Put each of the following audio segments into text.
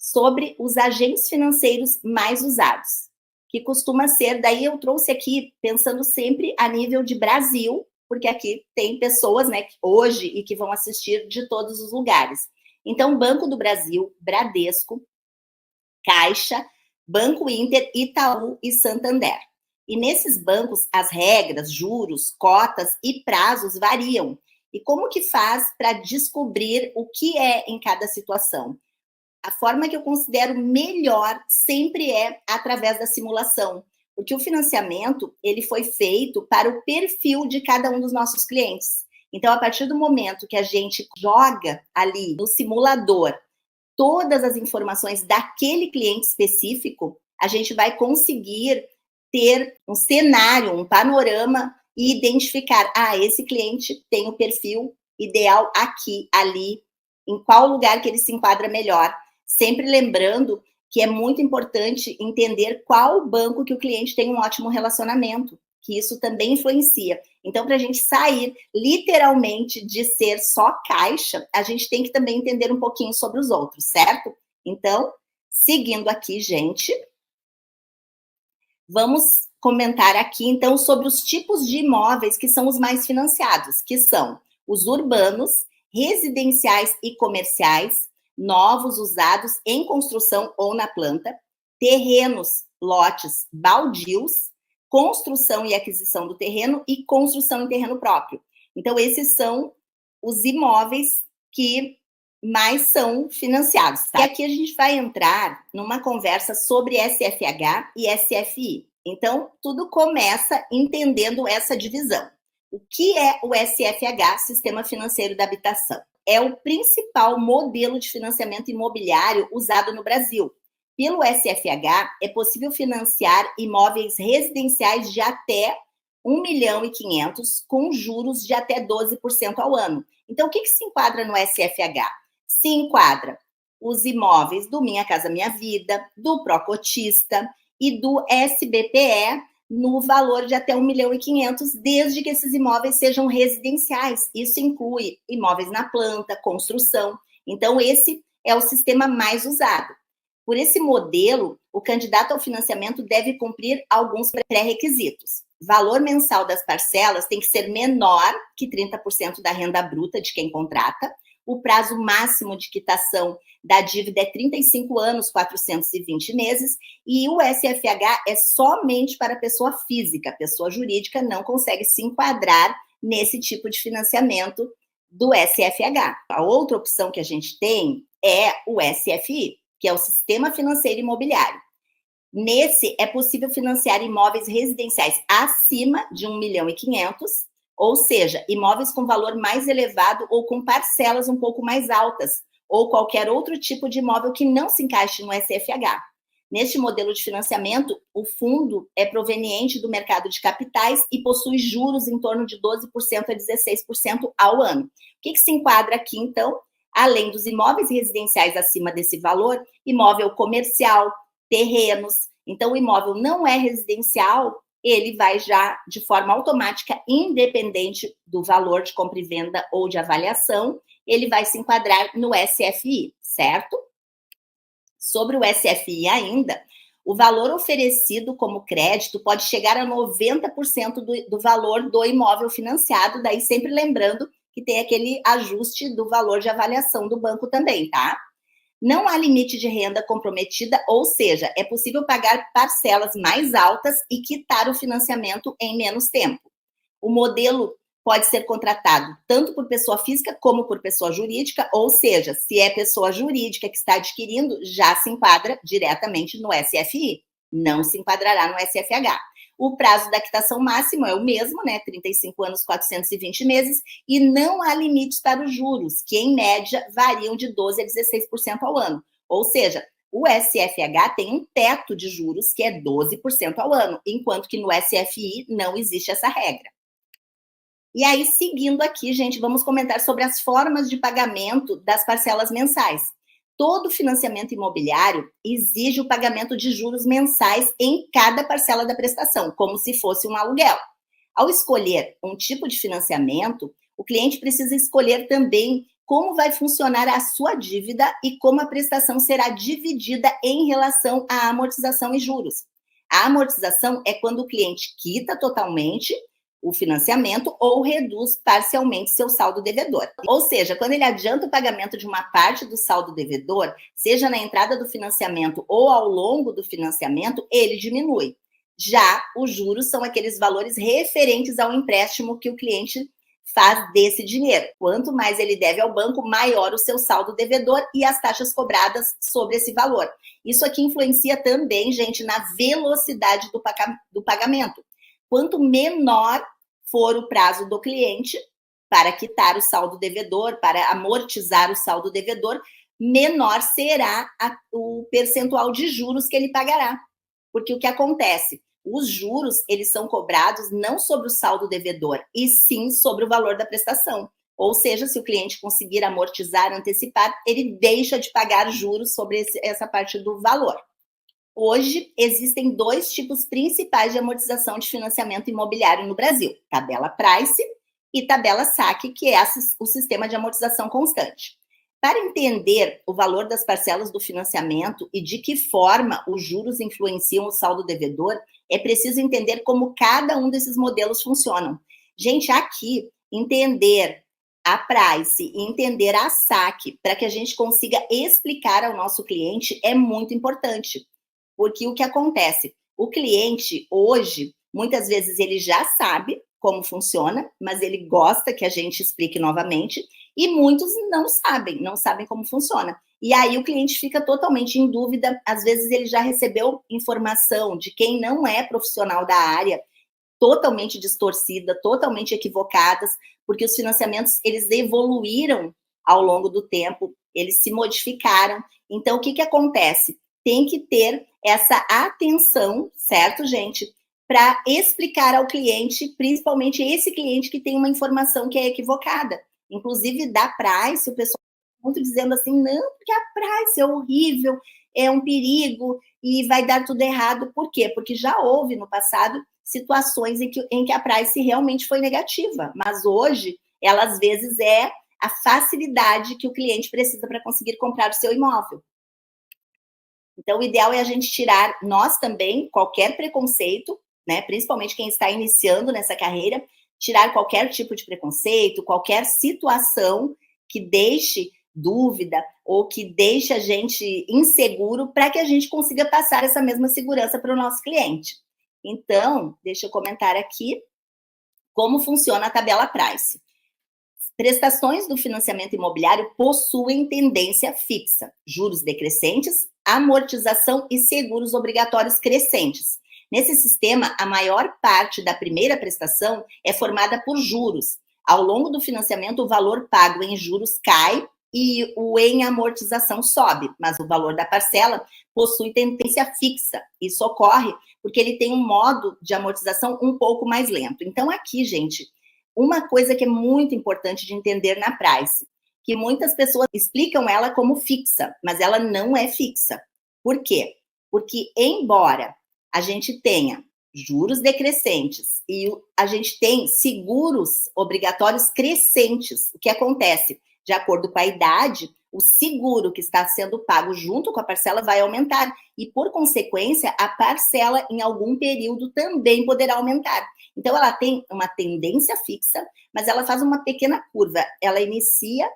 sobre os agentes financeiros mais usados, que costuma ser, daí eu trouxe aqui pensando sempre a nível de Brasil, porque aqui tem pessoas, né, hoje e que vão assistir de todos os lugares. Então, Banco do Brasil, Bradesco, Caixa, Banco Inter, Itaú e Santander. E nesses bancos, as regras, juros, cotas e prazos variam. E como que faz para descobrir o que é em cada situação? A forma que eu considero melhor sempre é através da simulação, porque o financiamento, ele foi feito para o perfil de cada um dos nossos clientes. Então, a partir do momento que a gente joga ali no simulador todas as informações daquele cliente específico, a gente vai conseguir ter um cenário, um panorama e identificar, esse cliente tem o perfil ideal aqui, ali, em qual lugar que ele se enquadra melhor. Sempre lembrando que é muito importante entender qual banco que o cliente tem um ótimo relacionamento, que isso também influencia. Então, para a gente sair literalmente de ser só caixa, a gente tem que também entender um pouquinho sobre os outros, certo? Então, seguindo aqui, gente, vamos comentar aqui, então, sobre os tipos de imóveis que são os mais financiados, que são os urbanos, residenciais e comerciais, novos, usados, em construção ou na planta, terrenos, lotes, baldios, construção e aquisição do terreno e construção em terreno próprio. Então, esses são os imóveis que mais são financiados, tá? E aqui a gente vai entrar numa conversa sobre SFH e SFI. Então, tudo começa entendendo essa divisão. O que é o SFH, Sistema Financeiro da Habitação? É o principal modelo de financiamento imobiliário usado no Brasil. Pelo SFH, é possível financiar imóveis residenciais de até 1.500.000, com juros de até 12% ao ano. Então, o que se enquadra no SFH? Se enquadra os imóveis do Minha Casa Minha Vida, do Procotista e do SBPE, no valor de até 1.500.000, desde que esses imóveis sejam residenciais. Isso inclui imóveis na planta, construção. Então, esse é o sistema mais usado. Por esse modelo, o candidato ao financiamento deve cumprir alguns pré-requisitos. Valor mensal das parcelas tem que ser menor que 30% da renda bruta de quem contrata. O prazo máximo de quitação da dívida é 35 anos, 420 meses, e o SFH é somente para pessoa física. Pessoa jurídica não consegue se enquadrar nesse tipo de financiamento do SFH. A outra opção que a gente tem é o SFI, que é o Sistema Financeiro Imobiliário. Nesse, é possível financiar imóveis residenciais acima de 1.500.000, ou seja, imóveis com valor mais elevado ou com parcelas um pouco mais altas, ou qualquer outro tipo de imóvel que não se encaixe no SFH. Neste modelo de financiamento, o fundo é proveniente do mercado de capitais e possui juros em torno de 12% a 16% ao ano. O que se enquadra aqui, então? Além dos imóveis residenciais acima desse valor, imóvel comercial, terrenos. Então, o imóvel não é residencial, ele vai já de forma automática, independente do valor de compra e venda ou de avaliação, ele vai se enquadrar no SFI, certo? Sobre o SFI ainda, o valor oferecido como crédito pode chegar a 90% do valor do imóvel financiado, daí sempre lembrando que tem aquele ajuste do valor de avaliação do banco também, tá? Não há limite de renda comprometida, ou seja, é possível pagar parcelas mais altas e quitar o financiamento em menos tempo. O modelo pode ser contratado tanto por pessoa física como por pessoa jurídica, ou seja, se é pessoa jurídica que está adquirindo, já se enquadra diretamente no SFI, não se enquadrará no SFH. O prazo da quitação máximo é o mesmo, né? 35 anos, 420 meses, e não há limites para os juros, que em média variam de 12% a 16% ao ano. Ou seja, o SFH tem um teto de juros que é 12% ao ano, enquanto que no SFI não existe essa regra. E aí, seguindo aqui, gente, vamos comentar sobre as formas de pagamento das parcelas mensais. Todo financiamento imobiliário exige o pagamento de juros mensais em cada parcela da prestação, como se fosse um aluguel. Ao escolher um tipo de financiamento, o cliente precisa escolher também como vai funcionar a sua dívida e como a prestação será dividida em relação à amortização e juros. A amortização é quando o cliente quita totalmente o financiamento ou reduz parcialmente seu saldo devedor. Ou seja, quando ele adianta o pagamento de uma parte do saldo devedor, seja na entrada do financiamento ou ao longo do financiamento, ele diminui. Já os juros são aqueles valores referentes ao empréstimo que o cliente faz desse dinheiro. Quanto mais ele deve ao banco, maior o seu saldo devedor e as taxas cobradas sobre esse valor. Isso aqui influencia também, gente, na velocidade do pagamento. Quanto menor for o prazo do cliente para quitar o saldo devedor, para amortizar o saldo devedor, menor será o percentual de juros que ele pagará. Porque o que acontece? Os juros, eles são cobrados não sobre o saldo devedor, e sim sobre o valor da prestação. Ou seja, se o cliente conseguir amortizar, antecipar, ele deixa de pagar juros sobre essa parte do valor. Hoje, existem 2 tipos principais de amortização de financiamento imobiliário no Brasil: tabela Price e tabela Saque, que é o sistema de amortização constante. Para entender o valor das parcelas do financiamento e de que forma os juros influenciam o saldo devedor, é preciso entender como cada um desses modelos funcionam. Gente, aqui, entender a Price e entender a Saque, para que a gente consiga explicar ao nosso cliente, é muito importante. Porque o que acontece? O cliente, hoje, muitas vezes ele já sabe como funciona, mas ele gosta que a gente explique novamente, e muitos não sabem como funciona. E aí o cliente fica totalmente em dúvida, às vezes ele já recebeu informação de quem não é profissional da área, totalmente distorcida, totalmente equivocadas, porque os financiamentos, eles evoluíram ao longo do tempo, eles se modificaram. Então, o que acontece? Tem que ter essa atenção, certo, gente? Para explicar ao cliente, principalmente esse cliente que tem uma informação que é equivocada. Inclusive, da Price, o pessoal está muito dizendo assim, não, porque a Price é horrível, é um perigo e vai dar tudo errado. Por quê? Porque já houve no passado situações em que a Price realmente foi negativa, mas hoje, ela às vezes é a facilidade que o cliente precisa para conseguir comprar o seu imóvel. Então, o ideal é a gente tirar, nós também, qualquer preconceito, né, principalmente quem está iniciando nessa carreira, tirar qualquer tipo de preconceito, qualquer situação que deixe dúvida ou que deixe a gente inseguro, para que a gente consiga passar essa mesma segurança para o nosso cliente. Então, deixa eu comentar aqui como funciona a tabela Price. Prestações do financiamento imobiliário possuem tendência fixa, juros decrescentes, amortização e seguros obrigatórios crescentes. Nesse sistema, a maior parte da primeira prestação é formada por juros. Ao longo do financiamento, o valor pago em juros cai e o em amortização sobe, mas o valor da parcela possui tendência fixa. Isso ocorre porque ele tem um modo de amortização um pouco mais lento. Então, aqui, gente, uma coisa que é muito importante de entender na Price, que muitas pessoas explicam ela como fixa, mas ela não é fixa. Por quê? Porque, embora a gente tenha juros decrescentes e a gente tem seguros obrigatórios crescentes, o que acontece? De acordo com a idade, o seguro que está sendo pago junto com a parcela vai aumentar e, por consequência, a parcela em algum período também poderá aumentar. Então, ela tem uma tendência fixa, mas ela faz uma pequena curva. Ela inicia,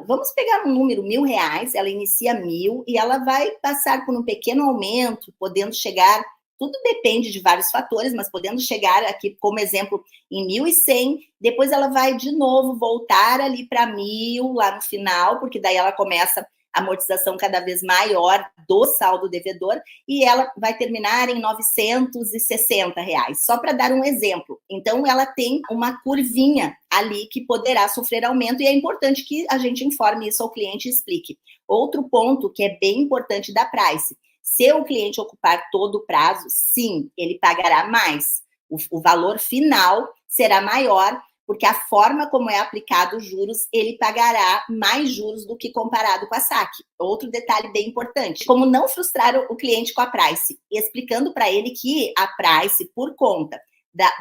vamos pegar um número, R$1.000, ela inicia 1.000 e ela vai passar por um pequeno aumento, podendo chegar, tudo depende de vários fatores, mas podendo chegar aqui, como exemplo, em 1.100, depois ela vai de novo voltar ali para 1.000 lá no final, porque daí ela começa a amortização cada vez maior do saldo devedor, e ela vai terminar em R$960, só para dar um exemplo. Então, ela tem uma curvinha ali que poderá sofrer aumento, e é importante que a gente informe isso ao cliente e explique. Outro ponto que é bem importante da Price: se o cliente ocupar todo o prazo, sim, ele pagará mais. O valor final será maior, porque a forma como é aplicado os juros, ele pagará mais juros do que comparado com a Saque. Outro detalhe bem importante: como não frustrar o cliente com a Price, explicando para ele que a Price, por conta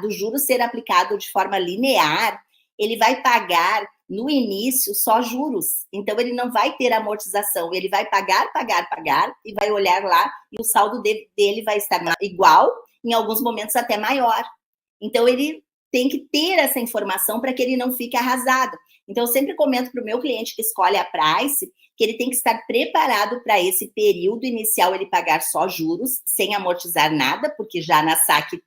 do juro ser aplicado de forma linear, ele vai pagar no início, só juros. Então, ele não vai ter amortização. Ele vai pagar, e vai olhar lá e o saldo dele vai estar igual, em alguns momentos até maior. Então, ele tem que ter essa informação para que ele não fique arrasado. Então, eu sempre comento para o meu cliente que escolhe a Price que ele tem que estar preparado para esse período inicial ele pagar só juros, sem amortizar nada, porque já na saque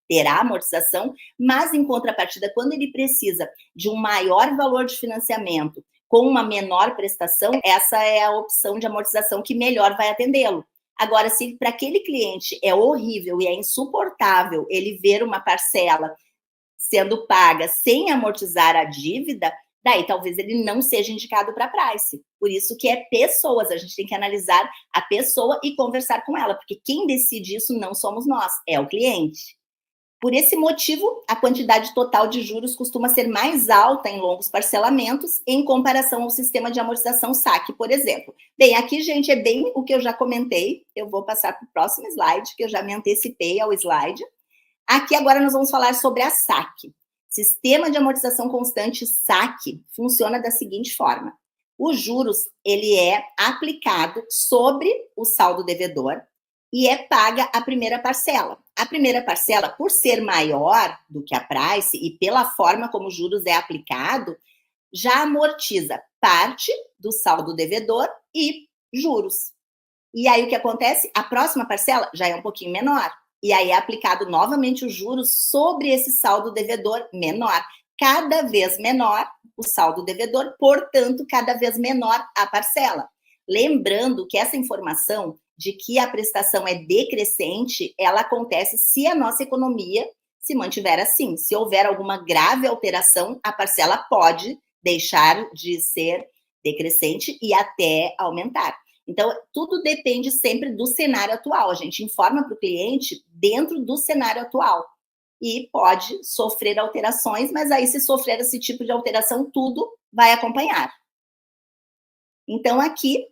terá amortização, mas em contrapartida, quando ele precisa de um maior valor de financiamento com uma menor prestação, essa é a opção de amortização que melhor vai atendê-lo. Agora, se para aquele cliente é horrível e é insuportável ele ver uma parcela sendo paga sem amortizar a dívida, daí talvez ele não seja indicado para Price. Por isso que é pessoas, a gente tem que analisar a pessoa e conversar com ela, porque quem decide isso não somos nós, é o cliente. Por esse motivo, a quantidade total de juros costuma ser mais alta em longos parcelamentos em comparação ao sistema de amortização saque, por exemplo. Bem, aqui, gente, é bem o que eu já comentei. Eu vou passar para o próximo slide, que eu já me antecipei ao slide. Aqui, agora, nós vamos falar sobre a saque. Sistema de amortização constante saque funciona da seguinte forma. Os juros, ele é aplicado sobre o saldo devedor e é paga a primeira parcela. A primeira parcela, por ser maior do que a Price e pela forma como os juros é aplicado, já amortiza parte do saldo devedor e juros. E aí o que acontece? A próxima parcela já é um pouquinho menor. E aí é aplicado novamente os juros sobre esse saldo devedor menor. Cada vez menor o saldo devedor, portanto, cada vez menor a parcela. Lembrando que essa informação de que a prestação é decrescente, ela acontece se a nossa economia se mantiver assim. Se houver alguma grave alteração, a parcela pode deixar de ser decrescente e até aumentar. Então, tudo depende sempre do cenário atual. A gente informa para o cliente dentro do cenário atual. E pode sofrer alterações, mas aí, se sofrer esse tipo de alteração, tudo vai acompanhar. Então, aqui,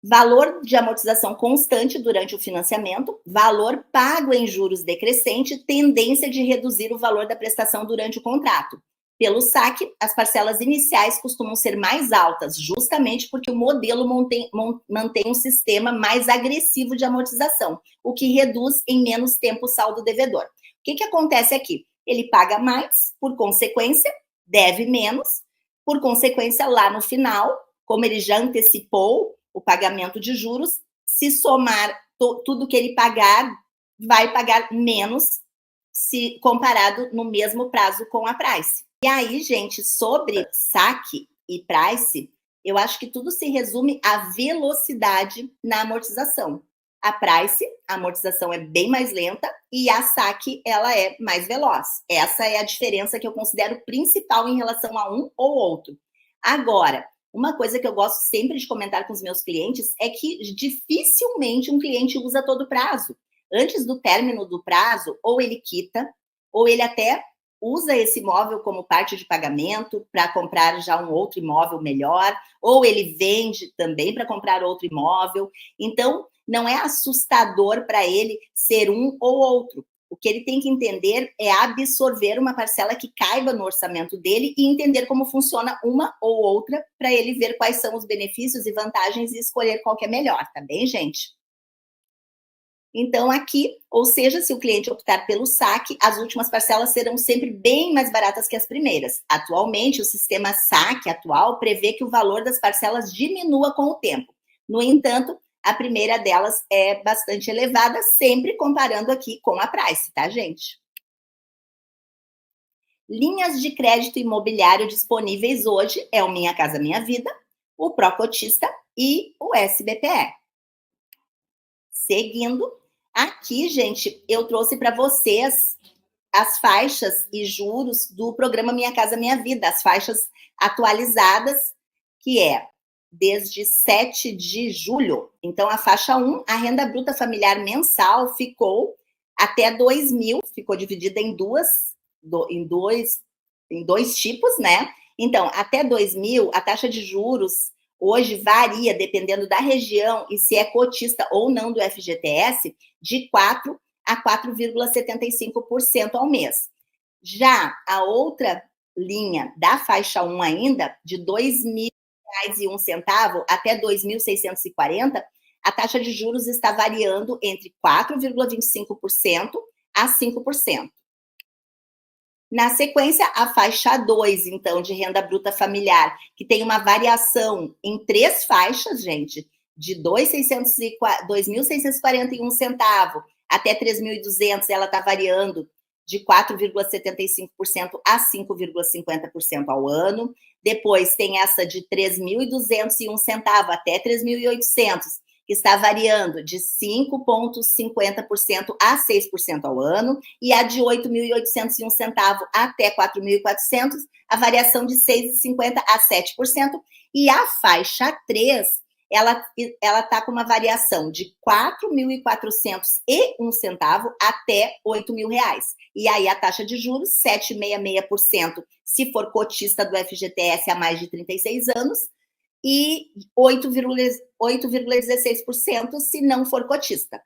valor de amortização constante durante o financiamento, valor pago em juros decrescente, tendência de reduzir o valor da prestação durante o contrato. Pelo saque, as parcelas iniciais costumam ser mais altas, justamente porque o modelo mantém um sistema mais agressivo de amortização, o que reduz em menos tempo o saldo devedor. O que acontece aqui? Ele paga mais, por consequência, deve menos, por consequência, lá no final, como ele já antecipou o pagamento de juros, se somar tudo que ele pagar, vai pagar menos se comparado no mesmo prazo com a Price. E aí, gente, sobre saque e Price, eu acho que tudo se resume à velocidade na amortização. A Price, a amortização é bem mais lenta e a saque, ela é mais veloz. Essa é a diferença que eu considero principal em relação a um ou outro. Agora, uma coisa que eu gosto sempre de comentar com os meus clientes é que dificilmente um cliente usa todo o prazo. Antes do término do prazo, ou ele quita, ou ele até usa esse imóvel como parte de pagamento para comprar já um outro imóvel melhor, ou ele vende também para comprar outro imóvel. Então, não é assustador para ele ser um ou outro. O que ele tem que entender é absorver uma parcela que caiba no orçamento dele e entender como funciona uma ou outra para ele ver quais são os benefícios e vantagens e escolher qual que é melhor, tá bem, gente? Então, aqui, ou seja, se o cliente optar pelo saque, as últimas parcelas serão sempre bem mais baratas que as primeiras. Atualmente, o sistema saque atual prevê que o valor das parcelas diminua com o tempo. No entanto, a primeira delas é bastante elevada, sempre comparando aqui com a Price, tá, gente? Linhas de crédito imobiliário disponíveis hoje é o Minha Casa Minha Vida, o Procotista e o SBPE. Seguindo, aqui, gente, eu trouxe para vocês as faixas e juros do programa Minha Casa Minha Vida, as faixas atualizadas, que é desde 7 de julho. Então, a faixa 1, a renda bruta familiar mensal ficou até 2.000, ficou dividida em dois tipos, né? Então, até 2.000, a taxa de juros hoje varia, dependendo da região e se é cotista ou não do FGTS, de 4% a 4,75% ao mês. Já a outra linha da faixa 1 ainda, de R$ 2.001 até 2.640, a taxa de juros está variando entre 4,25% a 5%. Na sequência, a faixa 2, então, de renda bruta familiar, que tem uma variação em 3 faixas, gente, de R$ 2.641 até 3.200, ela está variando de 4,75% a 5,50% ao ano. Depois tem essa de R$ 3.201 até 3.800, que está variando de 5,50% a 6% ao ano, e a de R$ 8.801 até 4.400, a variação de 6,50% a 7%, e a faixa 3, ela está com uma variação de R$ 4.401 até R$ 8.000. E aí a taxa de juros, 7,66%, se for cotista do FGTS há mais de 36 anos, e 8,16% se não for cotista.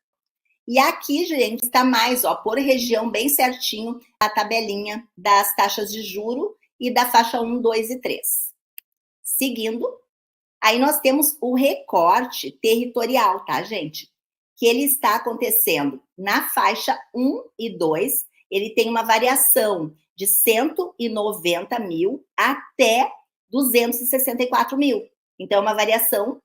E aqui, gente, está mais, ó, por região, bem certinho, a tabelinha das taxas de juro e da faixa 1, 2 e 3. Seguindo, aí nós temos o recorte territorial, tá, gente? Que ele está acontecendo na faixa 1 e 2, ele tem uma variação de 190 mil até 264 mil. Então, é uma variação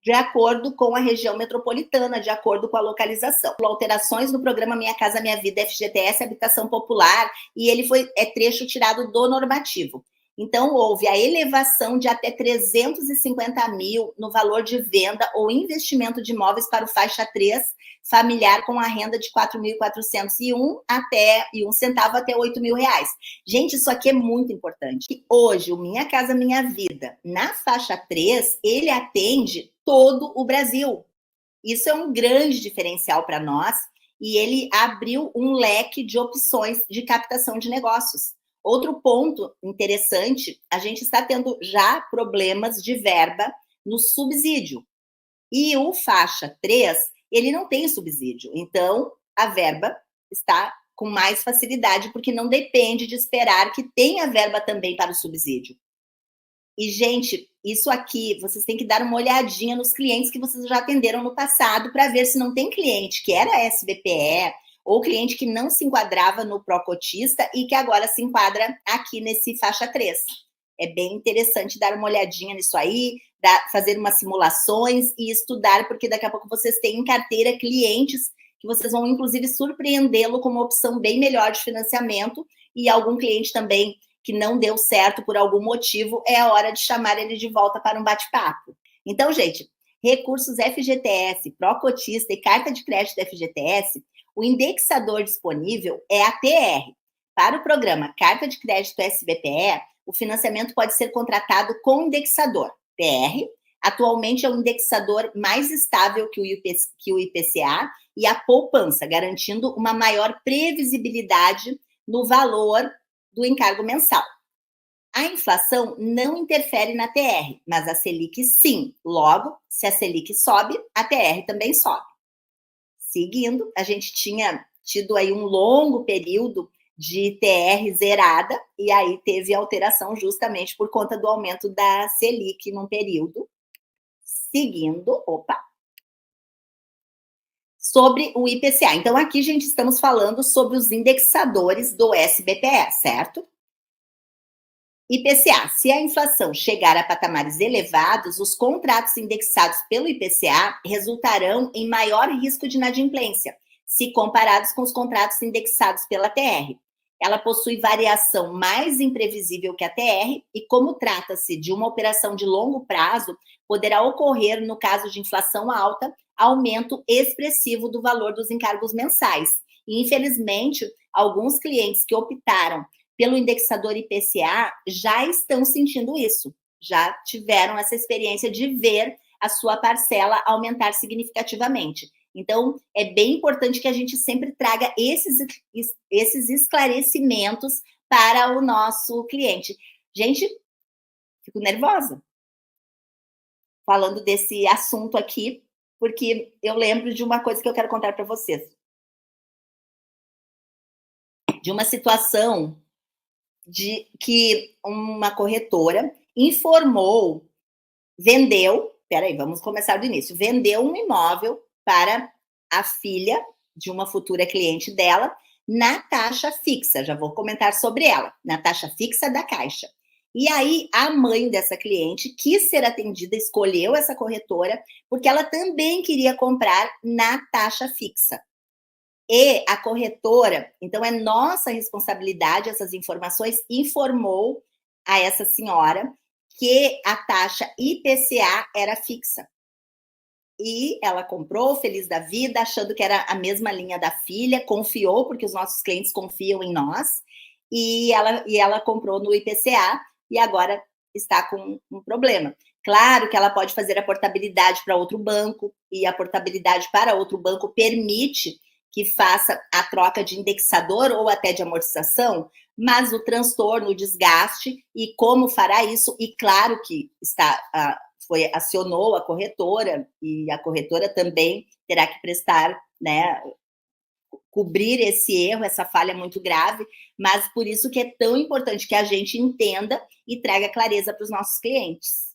de acordo com a região metropolitana, de acordo com a localização. Alterações no programa Minha Casa Minha Vida, FGTS, Habitação Popular, e ele é trecho tirado do normativo. Então, houve a elevação de até 350 mil no valor de venda ou investimento de imóveis para o faixa 3, familiar com a renda de 4.401 até R$ 1 até R$ 8.000. Gente, isso aqui é muito importante. Hoje, o Minha Casa Minha Vida, na faixa 3, ele atende todo o Brasil. Isso é um grande diferencial para nós e ele abriu um leque de opções de captação de negócios. Outro ponto interessante, a gente está tendo já problemas de verba no subsídio. E o faixa 3, ele não tem subsídio. Então, a verba está com mais facilidade, porque não depende de esperar que tenha verba também para o subsídio. E, gente, isso aqui, vocês têm que dar uma olhadinha nos clientes que vocês já atenderam no passado para ver se não tem cliente que era SBPE ou cliente que não se enquadrava no pró-cotista e que agora se enquadra aqui nesse faixa 3. É bem interessante dar uma olhadinha nisso aí, fazer umas simulações e estudar, porque daqui a pouco vocês têm em carteira clientes que vocês vão, inclusive, surpreendê-lo com uma opção bem melhor de financiamento, e algum cliente também que não deu certo por algum motivo, é a hora de chamar ele de volta para um bate-papo. Então, gente, recursos FGTS, pró-cotista e carta de crédito da FGTS, o indexador disponível é a TR. Para o programa Carta de Crédito SBPE, o financiamento pode ser contratado com indexador TR. Atualmente é o indexador mais estável que o IPCA e a poupança, garantindo uma maior previsibilidade no valor do encargo mensal. A inflação não interfere na TR, mas a Selic sim. Logo, se a Selic sobe, a TR também sobe. Seguindo, a gente tinha tido aí um longo período de TR zerada, e aí teve alteração justamente por conta do aumento da Selic num período. Seguindo, sobre o IPCA. Então, aqui, gente, estamos falando sobre os indexadores do SBPE, certo? IPCA. Se a inflação chegar a patamares elevados, os contratos indexados pelo IPCA resultarão em maior risco de inadimplência, se comparados com os contratos indexados pela TR. Ela possui variação mais imprevisível que a TR e, como trata-se de uma operação de longo prazo, poderá ocorrer, no caso de inflação alta, aumento expressivo do valor dos encargos mensais. E, infelizmente, alguns clientes que optaram pelo indexador IPCA já estão sentindo isso, já tiveram essa experiência de ver a sua parcela aumentar significativamente. Então, é bem importante que a gente sempre traga esses esclarecimentos para o nosso cliente. Gente, fico nervosa falando desse assunto aqui, porque eu lembro de uma coisa que eu quero contar para vocês. De uma situação de que uma corretora informou, vendeu, peraí, vamos começar do início, vendeu um imóvel para a filha de uma futura cliente dela na taxa fixa, já vou comentar sobre ela, na taxa fixa da Caixa. E aí, a mãe dessa cliente quis ser atendida, escolheu essa corretora, porque ela também queria comprar na taxa fixa. E a corretora, então é nossa responsabilidade, essas informações, informou a essa senhora que a taxa IPCA era fixa. E ela comprou, feliz da vida, achando que era a mesma linha da filha, confiou, porque os nossos clientes confiam em nós, e ela comprou no IPCA e agora está com um problema. Claro que ela pode fazer a portabilidade para outro banco, e a portabilidade para outro banco permite que faça a troca de indexador ou até de amortização, mas o transtorno, o desgaste, e como fará isso, e claro que acionou a corretora, e a corretora também terá que prestar, né, cobrir esse erro, essa falha muito grave, mas por isso que é tão importante que a gente entenda e traga clareza para os nossos clientes.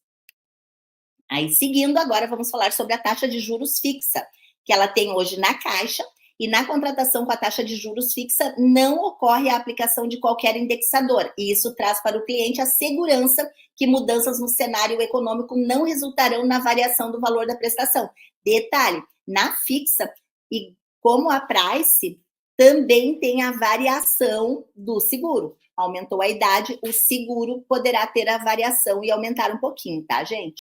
Aí, seguindo, agora vamos falar sobre a taxa de juros fixa, que ela tem hoje na Caixa, e na contratação com a taxa de juros fixa não ocorre a aplicação de qualquer indexador, e isso traz para o cliente a segurança que mudanças no cenário econômico não resultarão na variação do valor da prestação. Detalhe, na fixa, e como a Price, também tem a variação do seguro. Aumentou a idade, o seguro poderá ter a variação e aumentar um pouquinho, tá, gente?